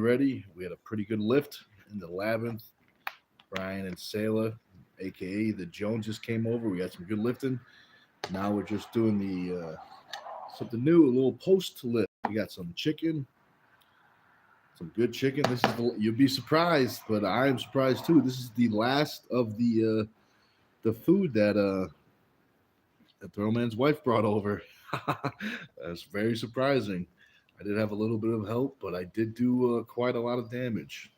already. We had a pretty good lift in the 11th. Brian and Sayla, aka the Joneses, came over. We had some good lifting. Now we're just doing the something new, a little post lift. We got some chicken, some good chicken. This is you'll be surprised, but I am surprised too. This is the last of the food that Throwman's wife brought over. That's very surprising. I did have a little bit of help, but I did do quite a lot of damage.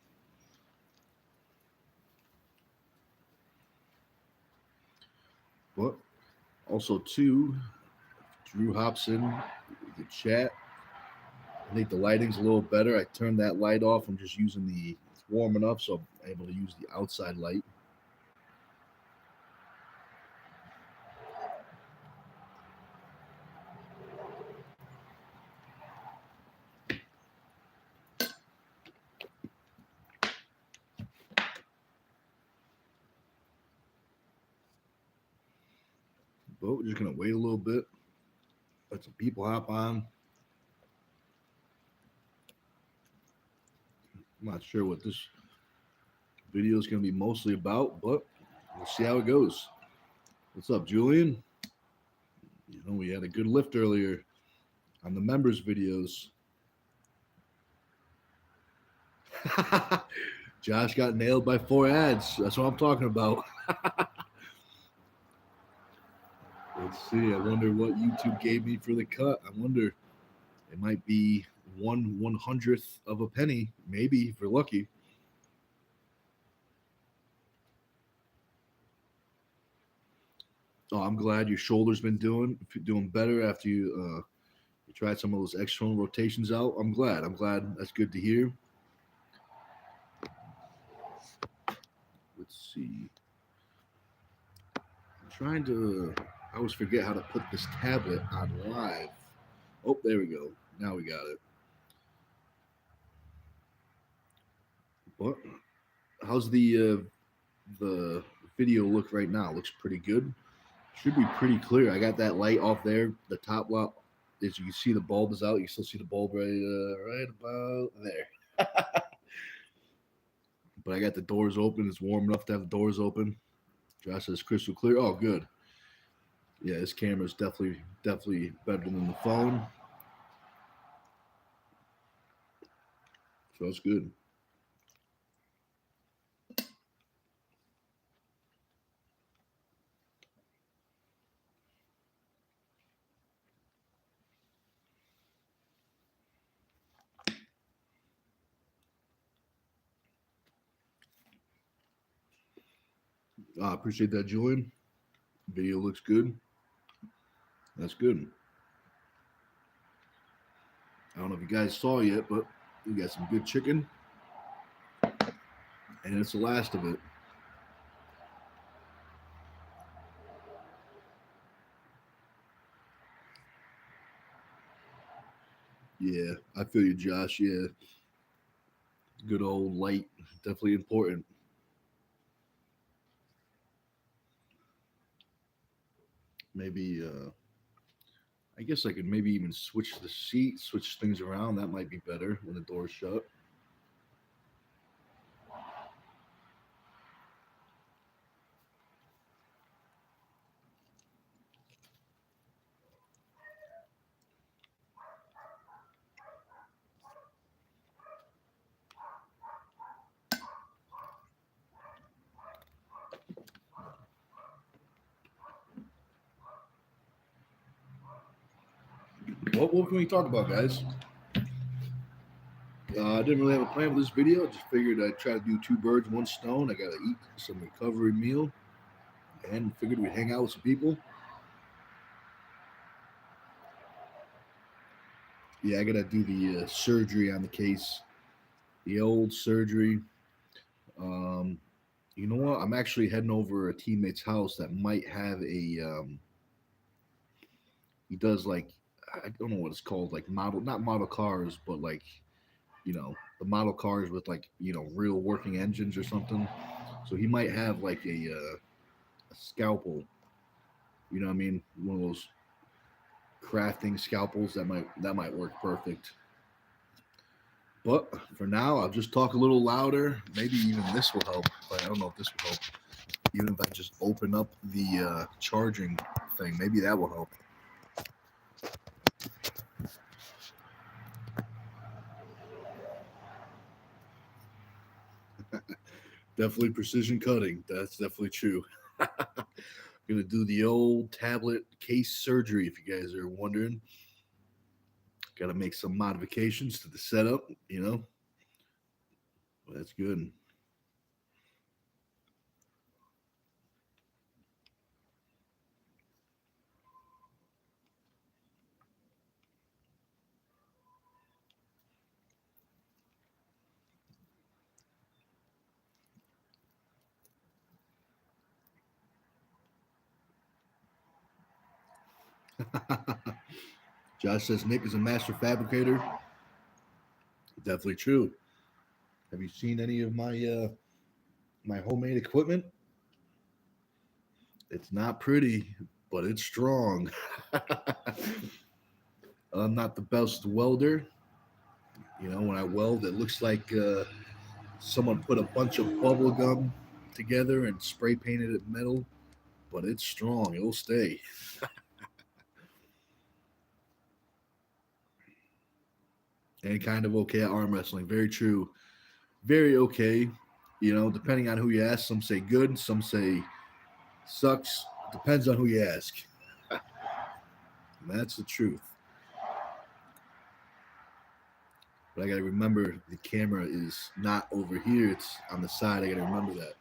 But also too, Drew hops in the chat. I think the lighting's a little better. I turned that light off. I'm just using it's warm enough, so I'm able to use the outside light. But we're just gonna wait a little bit. Let some people hop on. I'm not sure what this video is going to be mostly about, but we'll see how it goes. What's up, Julian? You know, we had a good lift earlier on the members' videos. Josh got nailed by 4 ads. That's what I'm talking about. Let's see. I wonder what YouTube gave me for the cut. I wonder, it might be 1/100th of a penny, maybe if we're lucky. Oh, I'm glad your shoulder's been doing better after you tried some of those external rotations out. I'm glad. That's good to hear. Let's see. I'm trying to. I always forget how to put this tablet on live. Oh, there we go. Now we got it. But how's the video look right now? Looks pretty good. Should be pretty clear. I got that light off there. The top lot, as you can see, the bulb is out. You still see the bulb right about there. But I got the doors open. It's warm enough to have the doors open. Josh says crystal clear. Oh, good. Yeah, this camera is definitely better than the phone. So that's good. I appreciate that, Julian. Video looks good. That's good. I don't know if you guys saw yet, but we got some good chicken. And it's the last of it. Yeah, I feel you, Josh. Yeah. Good old light. Definitely important. Maybe I guess I could maybe even switch the seat, switch things around. That might be better when the door's shut. What can we talk about, guys? I didn't really have a plan for this video. I just figured I'd try to do 2 birds, 1 stone. I got to eat some recovery meal and figured we'd hang out with some people. Yeah, I got to do the surgery on the case. The old surgery. You know what? I'm actually heading over a teammate's house that might have a. He does like, I don't know what it's called, like not model cars, but like, you know, the model cars with like, you know, real working engines or something. So he might have like a scalpel. You know what I mean? One of those crafting scalpels that might work perfect. But for now, I'll just talk a little louder. Maybe even this will help, but I don't know if this will help. Even if I just open up the charging thing, maybe that will help. Definitely precision cutting. That's definitely true. Gonna do the old tablet case surgery if you guys are wondering. Got to make some modifications to the setup, you know. Well, that's good. Josh says Nick is a master fabricator. Definitely true. Have you seen any of my homemade equipment? It's not pretty, but it's strong. I'm not the best welder. You know, when I weld, it looks like someone put a bunch of bubble gum together and spray painted it metal, but it's strong. It'll stay. And kind of okay at arm wrestling. Very true. Very okay. You know, depending on who you ask. Some say good, some say sucks. Depends on who you ask. That's the truth. But I got to remember the camera is not over here, it's on the side. I got to remember that.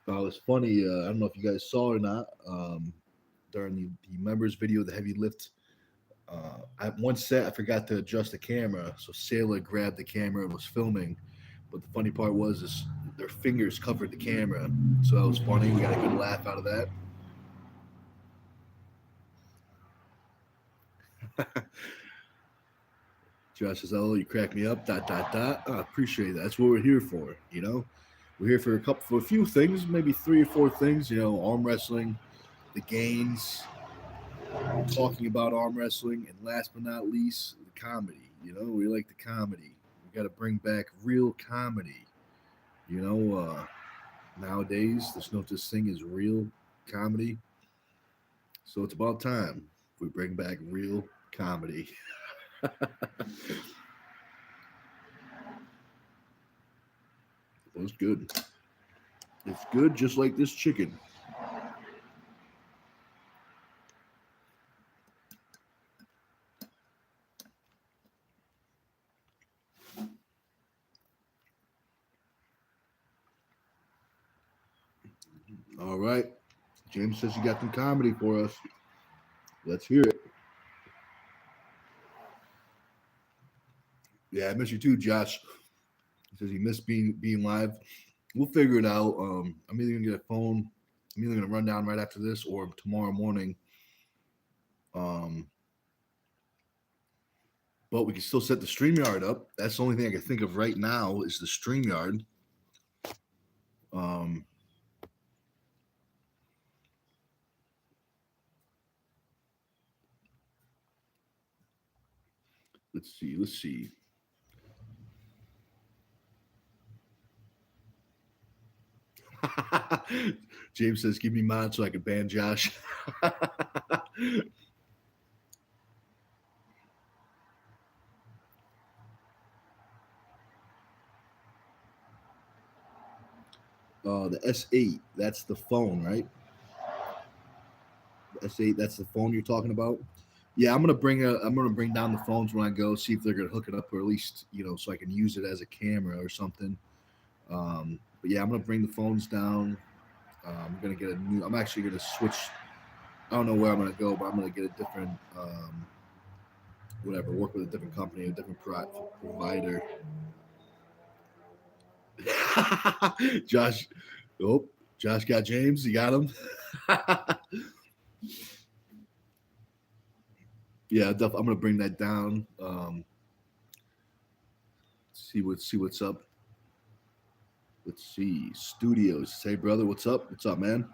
It's funny. I don't know if you guys saw or not. During the members video, the heavy lift, at one set, I forgot to adjust the camera. So Sailor grabbed the camera and was filming. But the funny part was is their fingers covered the camera. So that was funny. We got a good laugh out of that. Josh says, "Oh, you crack me up." Dot dot dot. I appreciate that. That's what we're here for. You know, we're here for a few things, maybe 3 or 4 things. You know, arm wrestling, the gains, talking about arm wrestling, and last but not least, the comedy. You know, we like the comedy. We got to bring back real comedy. You know, nowadays there's no such thing as real comedy. So it's about time we bring back real comedy. Well, it's good. It's good, just like this chicken. All right. James says you got some comedy for us. Let's hear it. Yeah, I miss you too, Josh. He says he missed being live. We'll figure it out. I'm either gonna get a phone. I'm either gonna run down right after this or tomorrow morning. Um, but we can still set the StreamYard up. That's the only thing I can think of right now is the StreamYard. Um, let's see. Let's see. James says, "Give me mod so I can ban Josh." The S8, that's the phone, right? The S8, that's the phone you're talking about. Yeah, I'm gonna bring down the phones when I go, see if they're gonna hook it up, or at least so I can use it as a camera or something. But yeah, I'm gonna bring the phones down. I'm gonna get a new. I'm actually gonna switch. I don't know where I'm gonna go, but I'm gonna get a different, whatever. Work with a different company, a different provider. Josh, oh, Josh got James. You got him. Yeah, I'm gonna bring that down. See what's up. Let's see. Studios. Hey brother, what's up? What's up, man?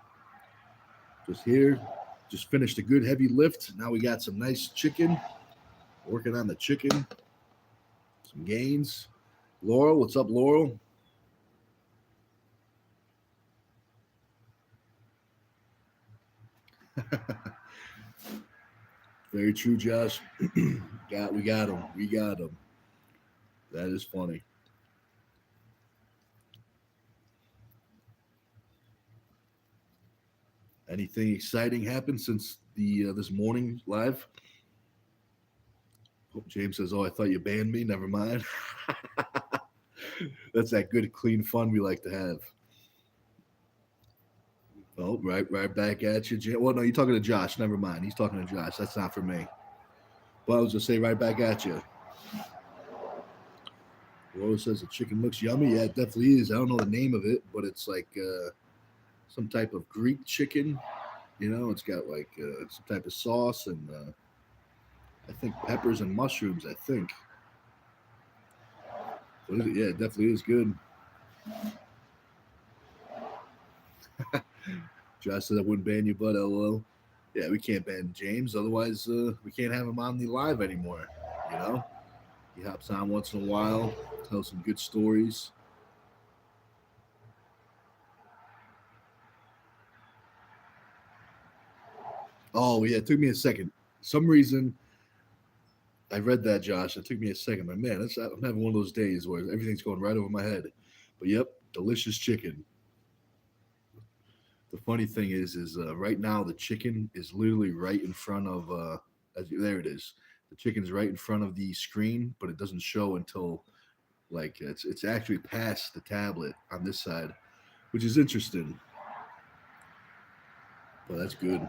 Just here. Just finished a good heavy lift. Now we got some nice chicken. Working on the chicken. Some Some gains. Laurel, what's up, Laurel? Very true, Josh. We got him. We got him. That is funny. Anything exciting happened since the this morning live? Oh, James says, "Oh, I thought you banned me. Never mind." That's that good, clean fun we like to have. Oh, right back at you, James. Well, no, you're talking to Josh. Never mind. He's talking to Josh. That's not for me. But I was just say right back at you. Rose says the chicken looks yummy. Yeah, it definitely is. I don't know the name of it, but it's like some type of Greek chicken. You know, it's got like some type of sauce and I think peppers and mushrooms. I think. But yeah, it definitely is good. Josh said I wouldn't ban you, but LOL. Yeah, we can't ban James. Otherwise, we can't have him on the live anymore. You know, he hops on once in a while, tells some good stories. Oh yeah, it took me a second. Some reason I read that, Josh. It took me a second, but man, I'm having one of those days where everything's going right over my head. But yep, delicious chicken. The funny thing is right now the chicken is literally right in front of. There it is. The chicken's right in front of the screen, but it doesn't show until like it's actually past the tablet on this side, which is interesting. But that's good.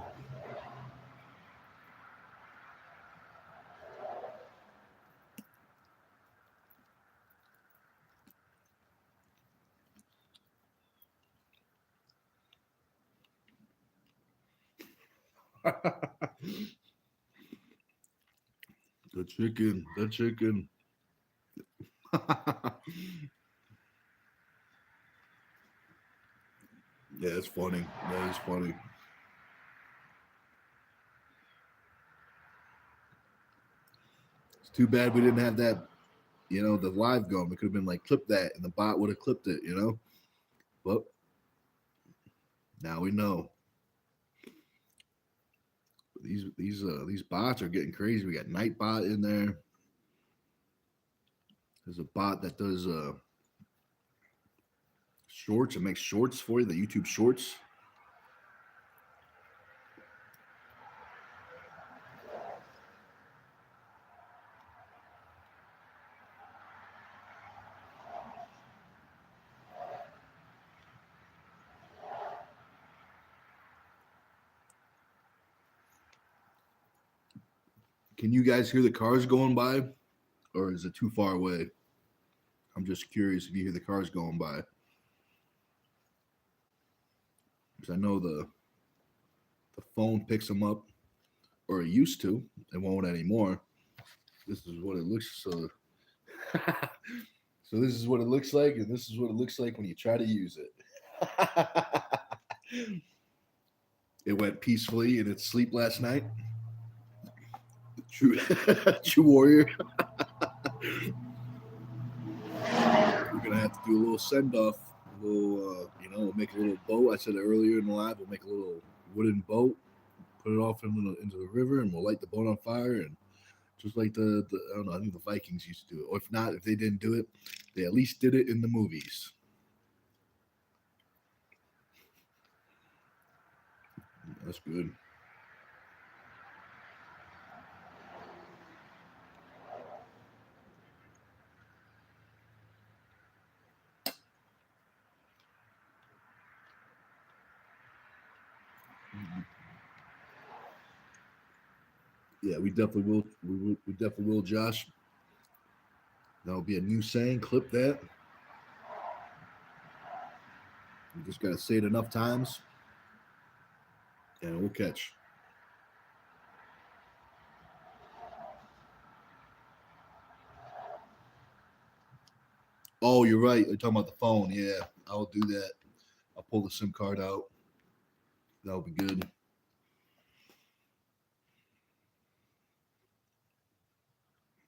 The chicken, the chicken. Yeah, it's funny. That is funny. It's too bad we didn't have that, the live going. We could have been like, clip that, and the bot would have clipped it, But now we know. These bots are getting crazy. We got Nightbot in there. There's a bot that does shorts. It makes shorts for you, the YouTube shorts. Can you guys hear the cars going by, or is it too far away? I'm just curious if you hear the cars going by, because I know the phone picks them up, or it used to. It won't anymore. This is what it looks so. So this is what it looks like, and this is what it looks like when you try to use it. It went peacefully in its sleep last night. True, true warrior. We're gonna have to do a little send off. A little, we'll make a little boat. I said it earlier in the live. We'll make a little wooden boat, put it off into the river, and we'll light the boat on fire. And just like the I don't know, I think the Vikings used to do it. Or if not, if they didn't do it, they at least did it in the movies. That's good. Yeah, we definitely will. We definitely will, Josh. That'll be a new saying. Clip that. You just gotta say it enough times, and we'll catch. Oh, you're right. You're talking about the phone. Yeah, I'll do that. I'll pull the SIM card out. That'll be good.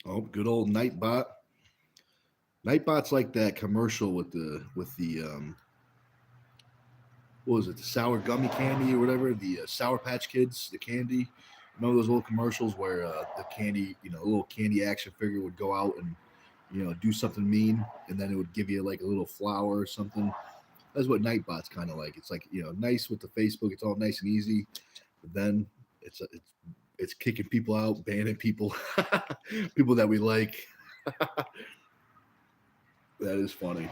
Oh, good old Nightbot. Nightbot's like that commercial with the what was it, the sour gummy candy or whatever, the Sour Patch Kids, the candy. Remember those little commercials where the candy, a little candy action figure would go out and do something mean, and then it would give you like a little flower or something. That's what Nightbot's kind of like. It's like nice with the Facebook. It's all nice and easy, but then it's kicking people out, banning people, people that we like. That is funny.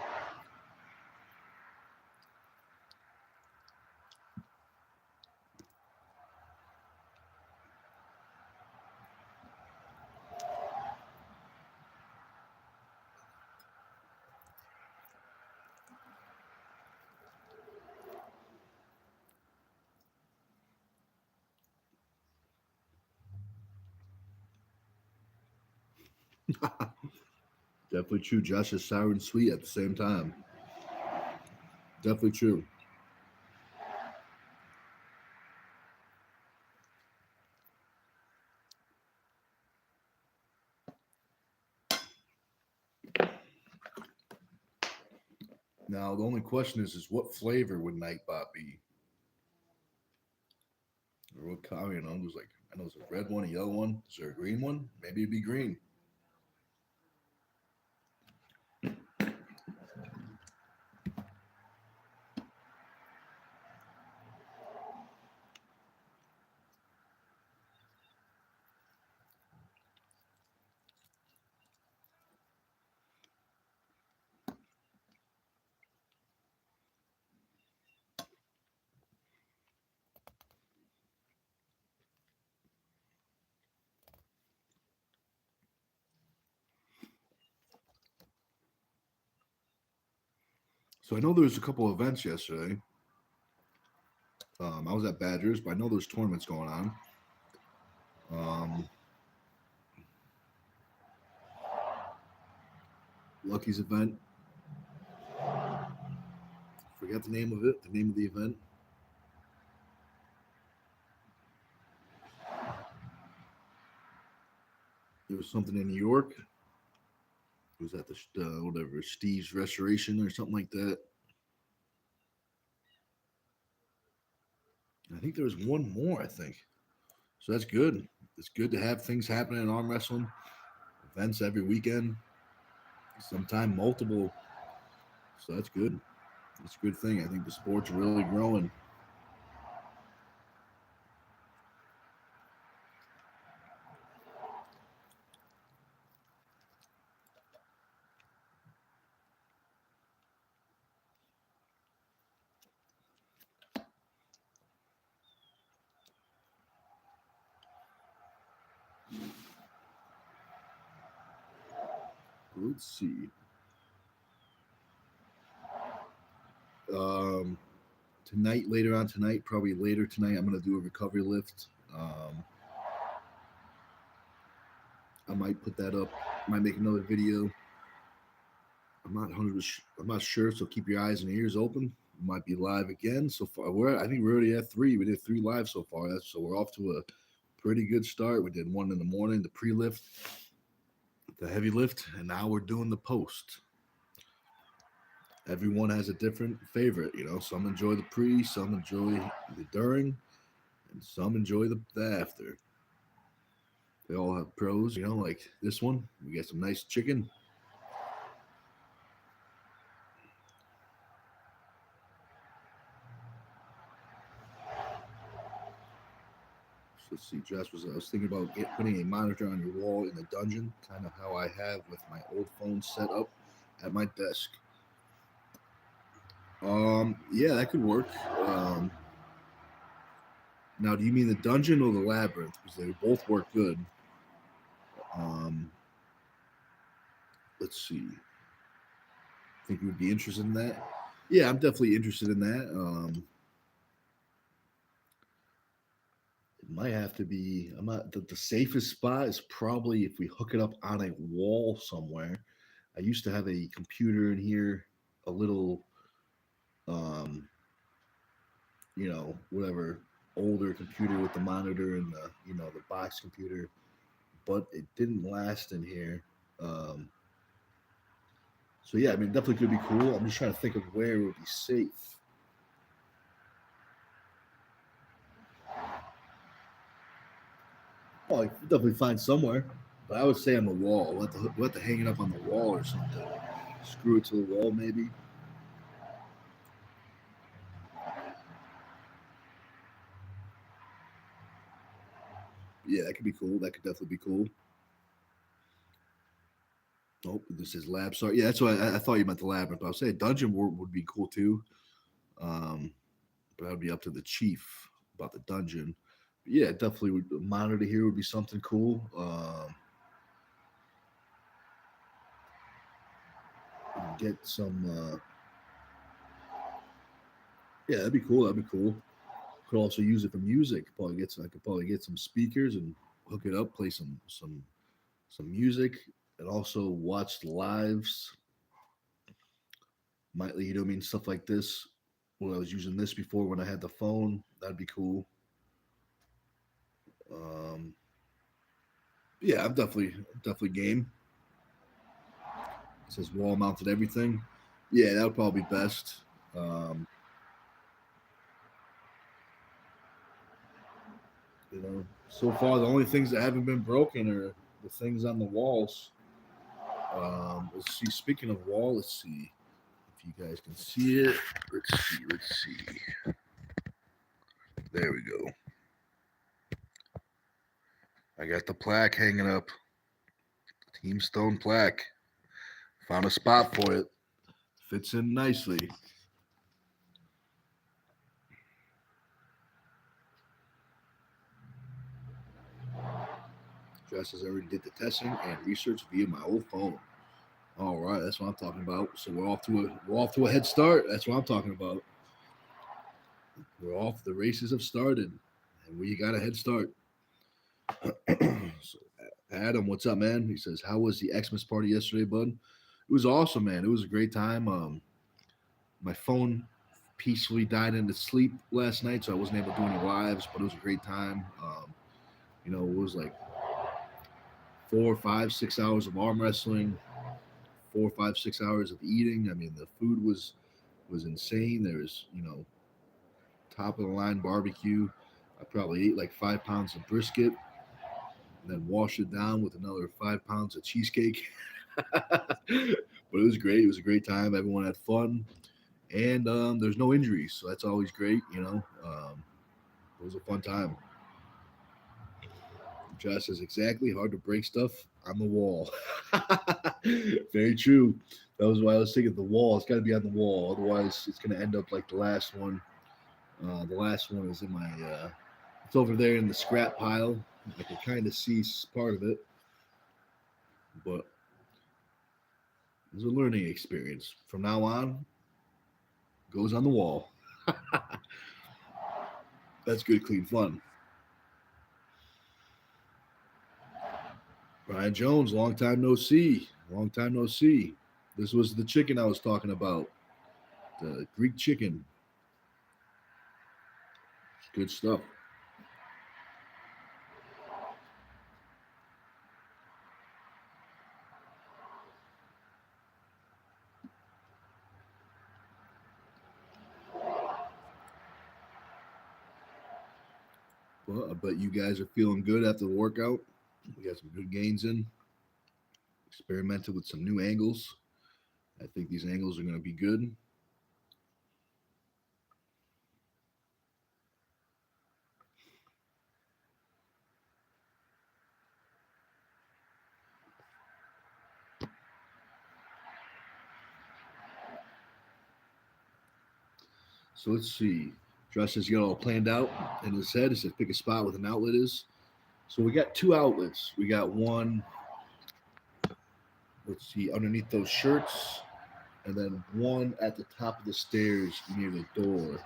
Definitely true. Josh is sour and sweet at the same time. Definitely true. Now the only question is what flavor would Nightbot be? Or what color? There's like I know there's a red one, a yellow one. Is there a green one? Maybe it'd be green. So I know there was a couple of events yesterday. I was at Badgers, but I know there's tournaments going on. Lucky's event. Forget the name of it. The name of the event. It was something in New York. It was at the whatever Steve's Restoration or something like that. I think there was one more. I think so. That's good. It's good to have things happening in arm wrestling. Events every weekend. Sometime multiple. So that's good. It's a good thing. I think the sport's really growing. Let's see. Um, Tonight, later on tonight, probably later tonight, I'm going to do a recovery lift. I might put that up. Might make another video. I'm not 100%. I'm not sure, so keep your eyes and ears open. We might be live again. So far, I think we're already at 3. We did 3 live so far. So we're off to a pretty good start. We did 1 in the morning, the pre-lift, the heavy lift, and now we're doing the post. Everyone has a different favorite, Some enjoy the pre, some enjoy the during, and some enjoy the after. They all have pros, like this one. We got some nice chicken. So let's see, Josh I was thinking about putting a monitor on your wall in the dungeon, kind of how I have with my old phone set up at my desk. Yeah, that could work. Now, do you mean the dungeon or the labyrinth? Because they both work good. Let's see. Think you would be interested in that? Yeah, I'm definitely interested in that. It might have to be. I'm not. The safest spot is probably if we hook it up on a wall somewhere. I used to have a computer in here, a little, um, whatever older computer with the monitor and the box computer, but it didn't last in here. Um, So yeah, I mean, definitely could be cool. I'm just trying to think of where it would be safe. Oh, I could definitely find somewhere, but I would say on the wall. We'll have to hang it up on the wall or something. Screw it to the wall, maybe. Yeah, that could be cool. That could definitely be cool. Oh, this is lab. Sorry, yeah, that's why I thought you meant the labyrinth. I was saying dungeon would be cool too. Um, but that would be up to the chief about the dungeon. But yeah, definitely would monitor here would be something cool. Get some. Yeah, that'd be cool. That'd be cool. Could also use it for music. I could probably get some speakers and hook it up, play some music, and also watch lives. Might you know what I mean, stuff like this. When I was using this before when I had the phone, that'd be cool. Um, yeah, I'm definitely game. It says wall mounted everything. Yeah, that would probably be best. Um, so far the only things that haven't been broken are the things on the walls. Let's see. Speaking of wall, let's see if you guys can see it. Let's see. Let's see. There we go. I got the plaque hanging up. Team Stone plaque. Found a spot for it. Fits in nicely. Just as I already did the testing and research via my old phone. All right, that's what I'm talking about. So we're off to a head start. That's what I'm talking about. We're off. The races have started, and we got a head start. So, Adam, what's up, man? He says, "How was the Xmas party yesterday, bud?" It was awesome, man. It was a great time. My phone peacefully died into sleep last night, so I wasn't able to do any lives, but it was a great time. It was like 4, 5, 6 hours of arm wrestling, 4, 5, 6 hours of eating. I mean, the food was insane. There was, top of the line barbecue. I probably ate like 5 pounds of brisket, and then washed it down with another 5 pounds of cheesecake. But it was great. It was a great time. Everyone had fun, and there's no injuries, so that's always great. It was a fun time. Josh says exactly hard to break stuff on the wall. Very true. That was why I was thinking the wall. It's got to be on the wall, otherwise it's going to end up like the last one. The last one is in my. It's over there in the scrap pile. I can kind of see part of it, but it was a learning experience. From now on, goes on the wall. That's good, clean fun. Brian Jones, long time no see. Long time no see. This was the chicken I was talking about. The Greek chicken. Good stuff. Well, I bet you guys are feeling good after the workout. We got some good gains in. Experimented with some new angles. I think these angles are going to be good. So let's see. Josh has got all planned out in his head. He says pick a spot where an outlet is. So we got two outlets. We got one, let's see, underneath those shirts, and then one at the top of the stairs near the door.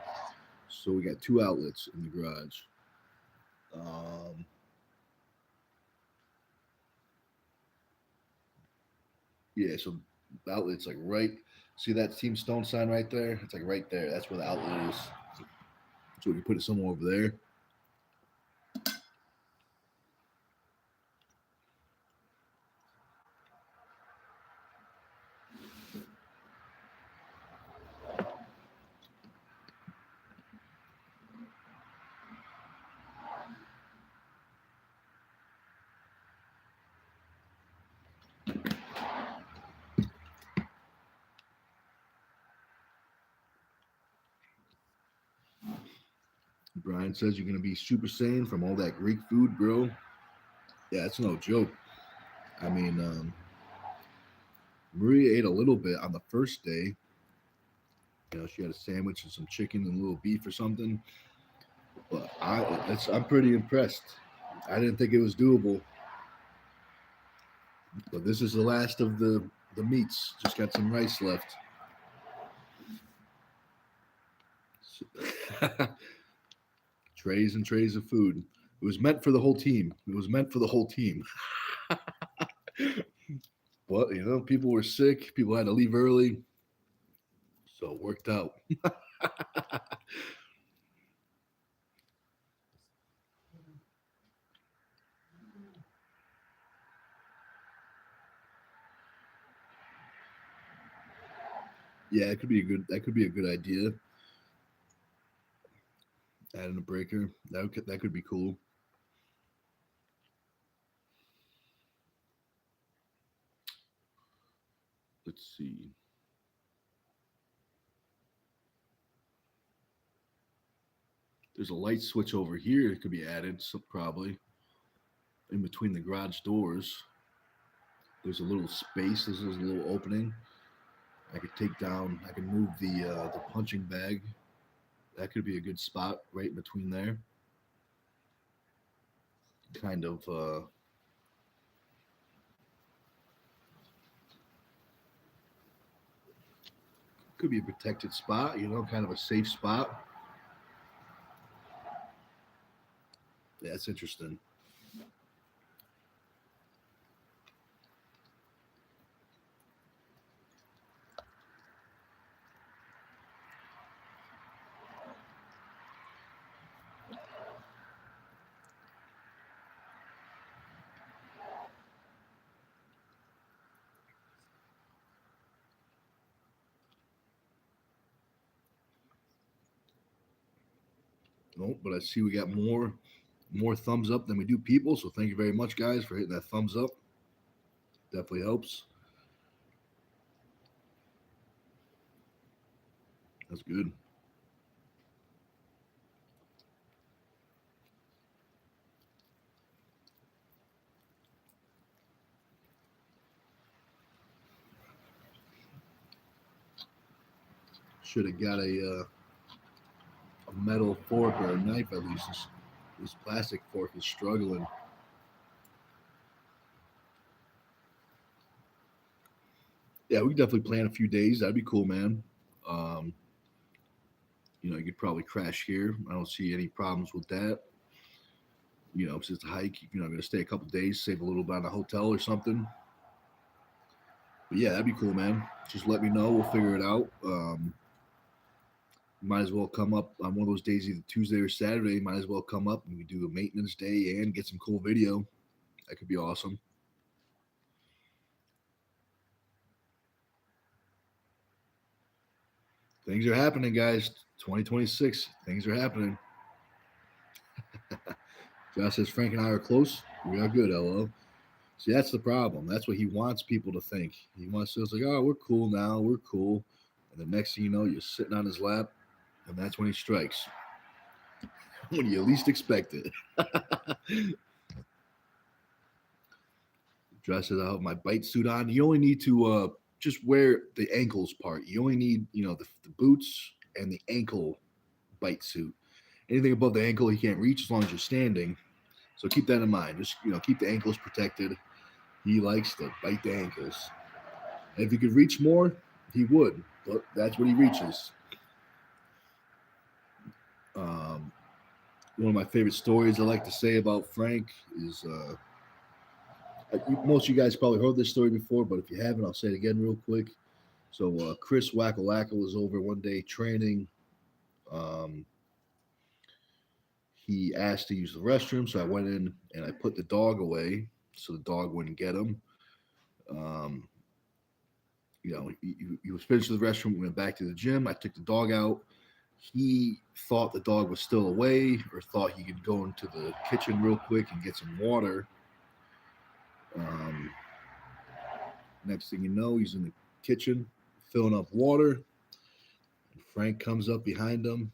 So we got two outlets in the garage. Um, yeah, so the outlet's like right. See that Team Stone sign right there? It's like right there. That's where the outlet is. So we can put it somewhere over there. Brian says you're gonna be Super Saiyan from all that Greek food, bro. Yeah, it's no joke. I mean, Maria ate a little bit on the first day. You know, she had a sandwich and some chicken and a little beef or something. But I'm pretty impressed. I didn't think it was doable. But this is the last of the meats. Just got some rice left. Trays and trays of food. It was meant for the whole team. It was meant for the whole team. But you know, people were sick. People had to leave early, so it worked out. Yeah, it could be a good. That could be a good idea. Adding a breaker. That could be cool. Let's see. There's a light switch over here. It could be added. So probably in between the garage doors. There's a little space. This is a little opening. I could take down. I can move the punching bag. That could be a good spot right in between there. Kind of could be a protected spot. You know, kind of a safe spot. Yeah, that's interesting. Oh, but I see we got more thumbs up than we do people. So thank you very much, guys, for hitting that thumbs up. Definitely helps. That's good. Should have got a metal fork or a knife at least. This plastic fork is struggling. Yeah, we could definitely plan a few days. That'd be cool, man. Um, you know, you could probably crash here. I don't see any problems with that. You know, it's just a hike. You know, I'm gonna stay a couple days, save a little bit on a hotel or something. But yeah, that'd be cool, man. Just let me know. We'll figure it out. Might as well come up on one of those days, either Tuesday or Saturday. Might as well come up and we do a maintenance day and get some cool video. That could be awesome. Things are happening, guys. 2026. Things are happening. Josh says Frank and I are close. We are good, LO. See, that's the problem. That's what he wants people to think. He wants us like, oh, we're cool now. We're cool. And the next thing you know, you're sitting on his lap, and that's when he strikes. When you least expect it. Josh says, I have my bite suit on. You only need to just wear the ankles part. You only need, you know, the boots and the ankle bite suit. Anything above the ankle, he can't reach as long as you're standing. So keep that in mind. Just, you know, keep the ankles protected. He likes to bite the ankles. And if he could reach more, he would. But that's what he reaches. Um, One of my favorite stories I like to say about Frank is most of you guys probably heard this story before, but if you haven't, I'll say it again real quick. So Chris Wackalacka was over one day training. Um, he asked to use the restroom, so I went in and I put the dog away so the dog wouldn't get him. Um, you know, he was finished with the restroom. We went back to the gym. I took the dog out. He thought the dog was still away, or thought he could go into the kitchen real quick and get some water. Um, Next thing you know, he's in the kitchen filling up water. And Frank comes up behind him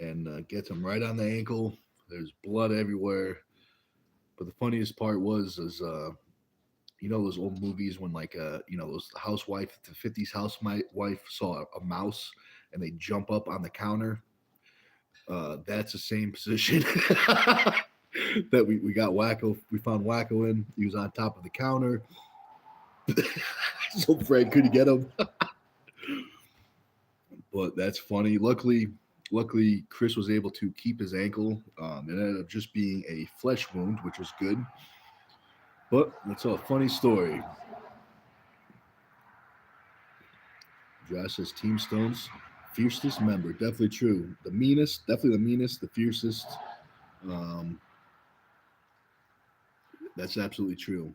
and gets him right on the ankle. There's blood everywhere. But the funniest part is those old movies when those housewife, the 50s housewife saw a mouse and they jump up on the counter. That's the same position that we got Wacko. We found Wacko in. He was on top of the counter. So Frank couldn't get him. But that's funny. Luckily, Chris was able to keep his ankle. It ended up just being a flesh wound, which was good. But that's a funny story. Josh says Team Stone's fiercest member. Definitely true. The meanest, definitely the meanest, the fiercest. That's absolutely true.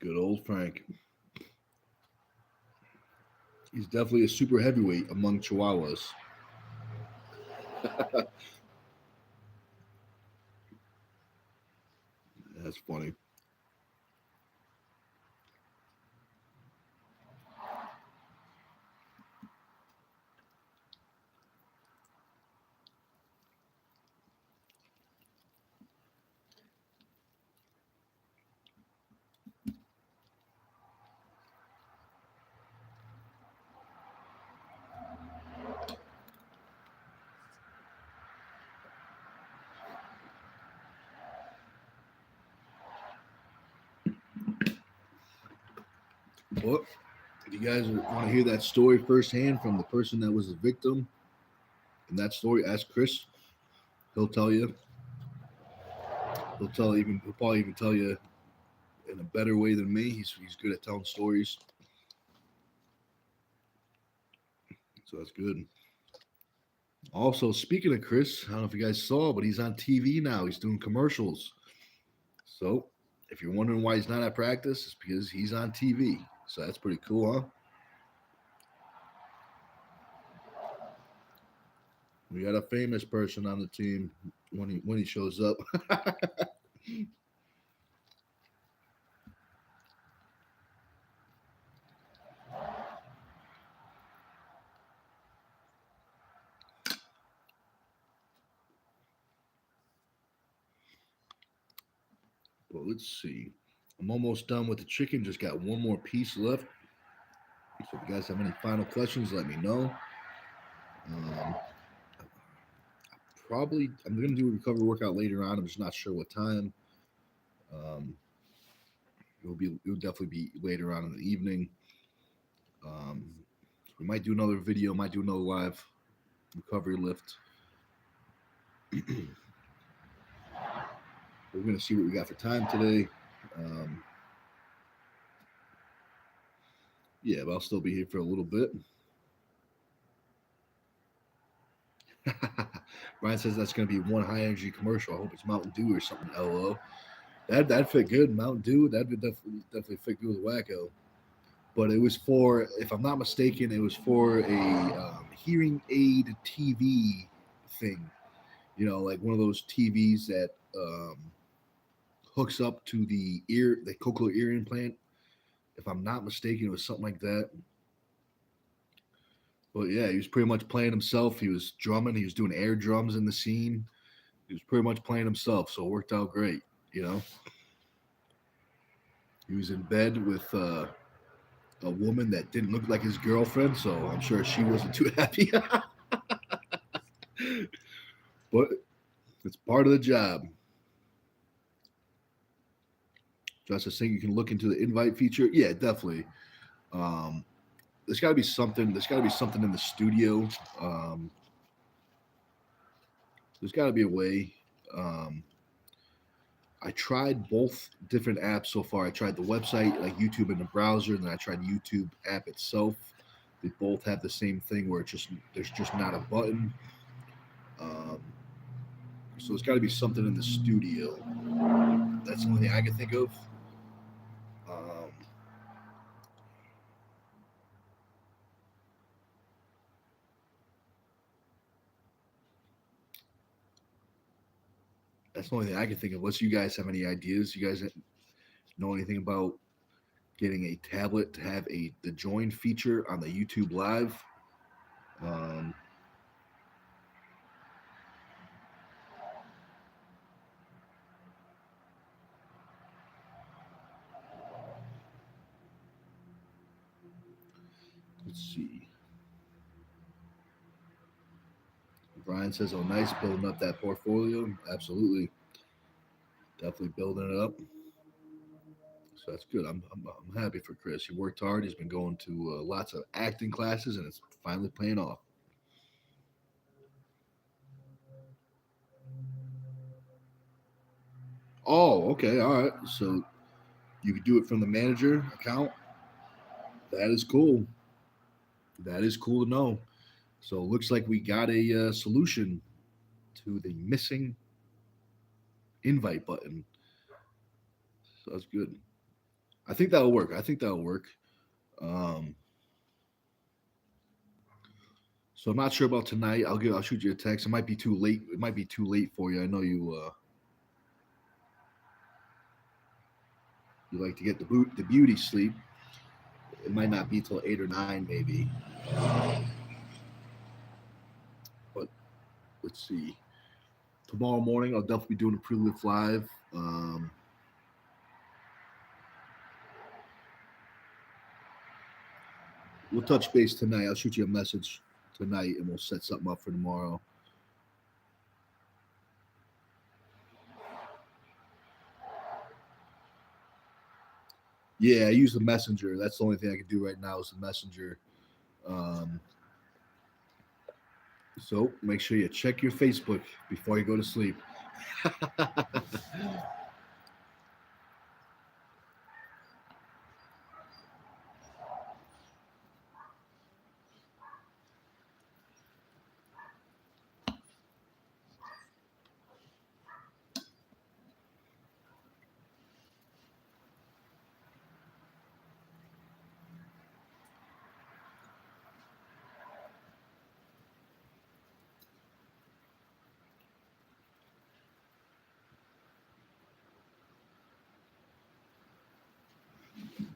Good old Frank. He's definitely a super heavyweight among Chihuahuas. That's funny. Well, if you guys want to hear that story firsthand from the person that was the victim in that story, ask Chris. He'll tell you. He'll probably even tell you in a better way than me. He's good at telling stories. So that's good. Also, speaking of Chris, I don't know if you guys saw, but he's on TV now. He's doing commercials. So if you're wondering why he's not at practice, it's because he's on TV. So that's pretty cool, huh? We got a famous person on the team when he shows up. Well, let's see. I'm almost done with the chicken. Just got one more piece left. So if you guys have any final questions, let me know. Um, I'm gonna do a recovery workout later on. I'm just not sure what time. Um, it'll definitely be later on in the evening. Um, we might do another video. Might do another live recovery lift. We're gonna see what we got for time today. Yeah, but I'll still be here for a little bit. Brian says that's going to be one high energy commercial. I hope it's Mountain Dew or something. LO. That'd fit good. Mountain Dew. That would definitely fit good with Wacko. But it was for, if I'm not mistaken, it was for a hearing aid TV thing. You know, like one of those TVs that hooks up to the cochlear ear implant. If I'm not mistaken, it was something like that. But yeah, he was pretty much playing himself. He was drumming. He was doing air drums in the scene. He was pretty much playing himself, so it worked out great. You know, he was in bed with a woman that didn't look like his girlfriend, so I'm sure she wasn't too happy. But it's part of the job. Just saying, you can look into the invite feature. Yeah, definitely. There's got to be something. There's got to be something in the studio. There's got to be a way. I tried both different apps so far. I tried the website, like YouTube in the browser, and then I tried YouTube app itself. They both have the same thing where there's just not a button. So it's got to be something in the studio. That's the only thing I can think of. Um, that's the only thing I can think of. Unless you guys have any ideas, you guys know anything about getting a tablet to have the join feature on the YouTube Live? Um, let's see. Brian says, "Oh, nice building up that portfolio. Absolutely, definitely building it up. So that's good. I'm happy for Chris. He worked hard. He's been going to lots of acting classes, and it's finally paying off." Oh, okay, all right. So you could do it from the manager account. That is cool. That is cool to know. So it looks like we got a solution to the missing invite button. So that's good. I think that'll work. I think that'll work. Um, so I'm not sure about tonight. I'll shoot you a text. It might be too late. It might be too late for you. I know you like to get the beauty sleep. It might not be till 8 or 9 maybe. But let's see. Tomorrow morning I'll definitely be doing a pre-lift live. We'll touch base tonight. I'll shoot you a message tonight and we'll set something up for tomorrow. Yeah, I use the messenger. That's the only thing I can do right now is the messenger. Um, so make sure you check your Facebook before you go to sleep.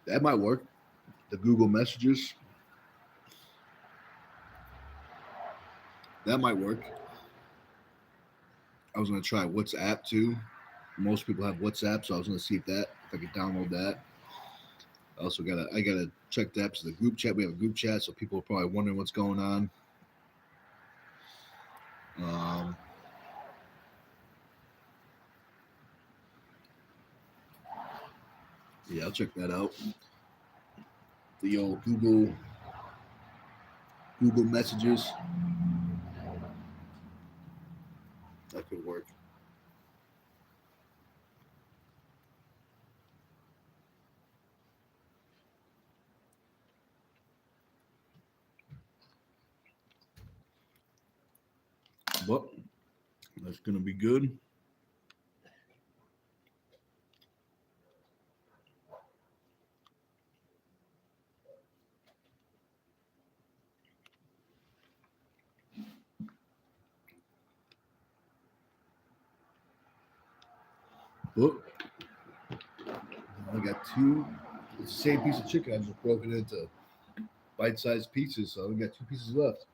That might work. The Google Messages. That might work. I was gonna try WhatsApp too. Most people have WhatsApp, so I was gonna see if I could download that. I gotta check the apps. The group chat. We have a group chat, so people are probably wondering what's going on. Um, yeah, I'll check that out. The old Google Messages. That could work. But that's gonna be good. But I got two. It's the same piece of chicken. I just broke it into bite-sized pieces, so we got two pieces left.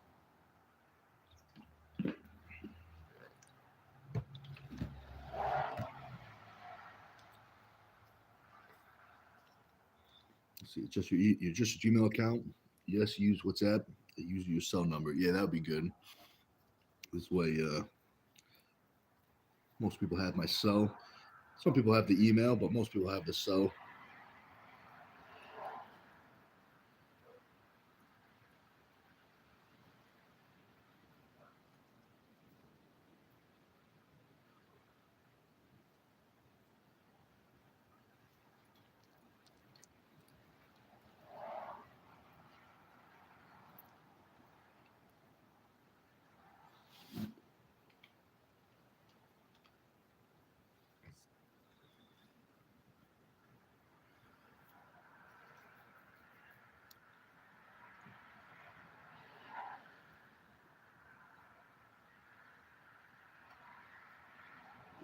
Let's see, it's just your Gmail account. Yes, use WhatsApp. Use your cell number. Yeah, that would be good. This way, most people have my cell. Some people have the email, but most people have the cell.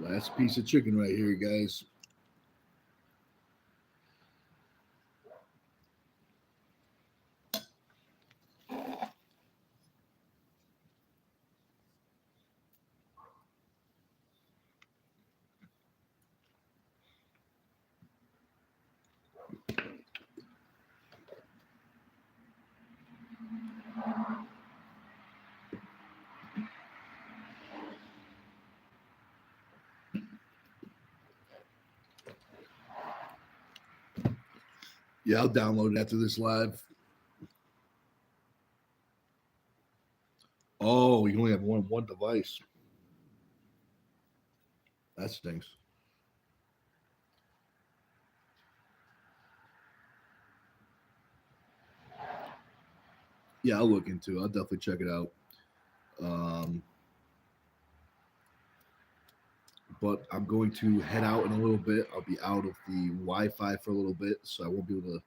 Last piece of chicken right here, guys. Yeah, I'll download it after this live. Oh, you only have one device. That stinks. Yeah, I'll look into it. I'll definitely check it out. Um, but I'm going to head out in a little bit. I'll be out of the Wi-Fi for a little bit, so I won't be able to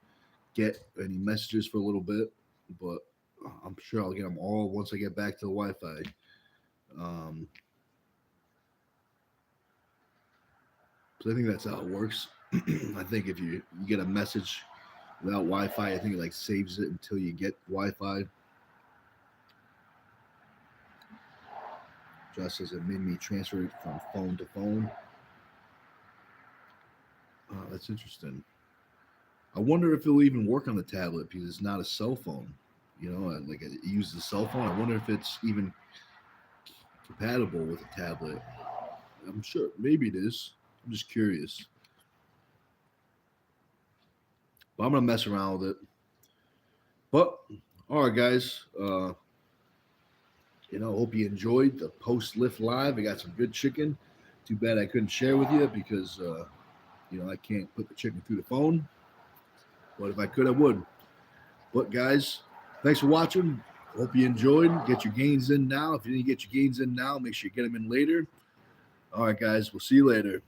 get any messages for a little bit. But I'm sure I'll get them all once I get back to the Wi-Fi. Um, so I think that's how it works. I think if you get a message without Wi-Fi, I think it like saves it until you get Wi-Fi. Just as it made me transfer it from phone to phone. Oh, that's interesting. I wonder if it'll even work on the tablet because it's not a cell phone. You know, like it uses a cell phone. I wonder if it's even compatible with a tablet. I'm sure maybe it is. I'm just curious. But I'm gonna mess around with it. But all right, guys. Hope you enjoyed the post lift live. I got some good chicken. Too bad I couldn't share with you because I can't put the chicken through the phone. But if I could, I would. But guys, thanks for watching. Hope you enjoyed. Get your gains in now. If you didn't get your gains in now, make sure you get them in later. All right, guys. We'll see you later.